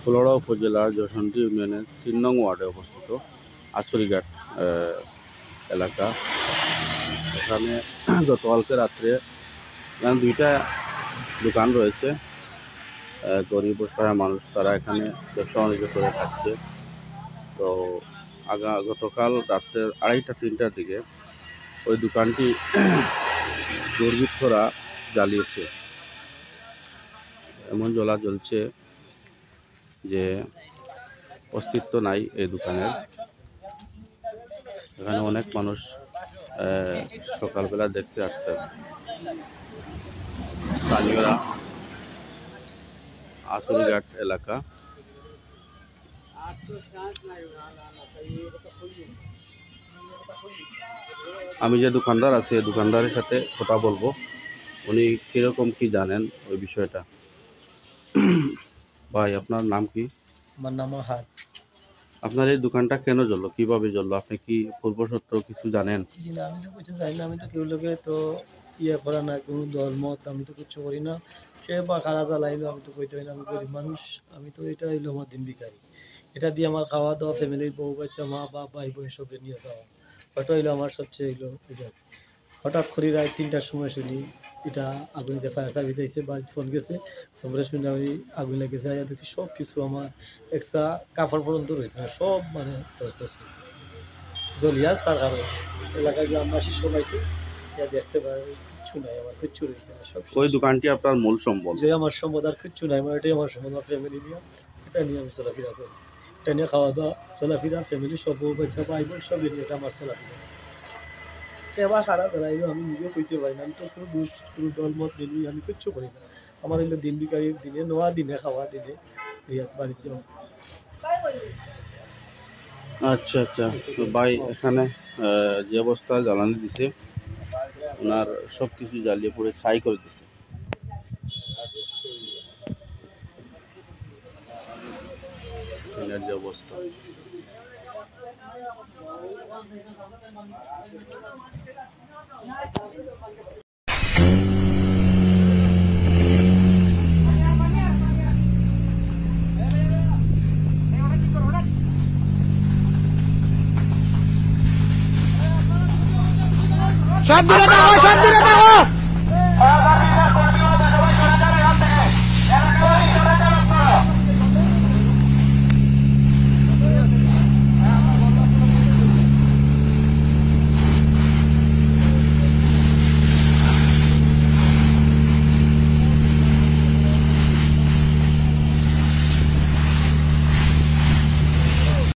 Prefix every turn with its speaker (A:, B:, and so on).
A: ফুলড়া উপজেলার যশোন্টি ইউনিয়নের ৩ নং ওয়ার্ডে অবস্থিত আছড়িঘাট এলাকা। এখানে গতকালকে রাত্রে এখানে 2টা দোকান রয়েছে। গরিব অসহায় মানুষ তারা এখানে ব্যবসা বাণিজ্য করে থাকছে। তো গতকাল রাত্রে 2:30-3টার দিকে ওই দোকানটি দুর্বৃত্তরা জ্বালিয়েছে। এমন জ্বলা জ্বলছে যে অস্তিত্ব নাই এই দোকানের। এখানে অনেক মানুষ সকালবেলা দেখতে আসছে। স্থানীয়রা আছড়িঘাট এলাকা। আমি যে দোকানদার আছে দোকানদারের সাথে কথা বলবো, উনি কিরকম কি জানেন ওই বিষয়টা। ভাই, আপনার নাম কি?
B: আমার নাম হাত।
A: আপনার এই দোকানটা কেন জ্বললো, কিভাবে জ্বললো, আপনি কি পূর্বশত্র কিছু জানেন?
B: জি না, আমি তো কিছু জানি না। আমি তো কেউ লোকে তো ইয়ে করা না, কোনো ধর্মত আমি তো কিছু করি না। সে বা কারা জ্বালাইলো আমি তো কইতে পারি না। আমি গরিব মানুষ, আমি তো এটা হইলো আমার দিন ভিখারি। এটা দিয়ে আমার খাওয়া দাওয়া, ফ্যামিলির বউ বাচ্চা মা বাপ ভাই বোন সবরে নিয়ে যাওয়া, ওটা হইলো আমার সবচেয়ে হইলো এটা। হঠাৎ করে রাত 3টার সময় শুনি এটা আগুন, যে ফায়ার সার্ভিস আইসে, বাড়িতে ফোন গেছে। ফোন শুনে আমি আগুন লেগেছে, আয়া দেখছি সব কিছু আমার একটা কাপড় পর্যন্ত রয়েছে না, সব মানে তস জলিয়া সারকার হয়ে গেছে। এলাকায় গ্রামবাসী সবাই দেখছে, কিচ্ছু নাই, আমার কিচ্ছু রয়েছে না, সব
A: ওই দোকানটি আপনার মূল সম্বল?
B: যে আমার সম্পদ আর কিচ্ছু নাই, আমার এটাই আমার সম্পদ। আমার ফ্যামিলি নিয়ে, এটা নিয়ে আমি চলাফেরা করি, এটা নিয়ে খাওয়া দাওয়া চলাফেরা, ফ্যামিলি সব বউ বাচ্চা ভাই বোন সব নিয়ে এটা আমার চলাফেরা। এবার খারাপ বেড়াইলো আমি নিজেও কইতে পারি না। আমি তো কোনো দোষ, কোনো দলমত নিলুই, আমি কিচ্ছু করি না। আমার হইলো দিন বিকারি, দিনে নোয়া, দিনে খাওয়া, দিনে বাড়ির যাও।
A: আচ্ছা আচ্ছা। তো ভাই, এখানে যে অবস্থা জ্বালানি দিছে, ওনার সব কিছু জ্বালিয়ে পুড়ে ছাই করে দিছে। এনার যে অবস্থা,
C: সব দূরে থাকো, সব দূরে থাকো।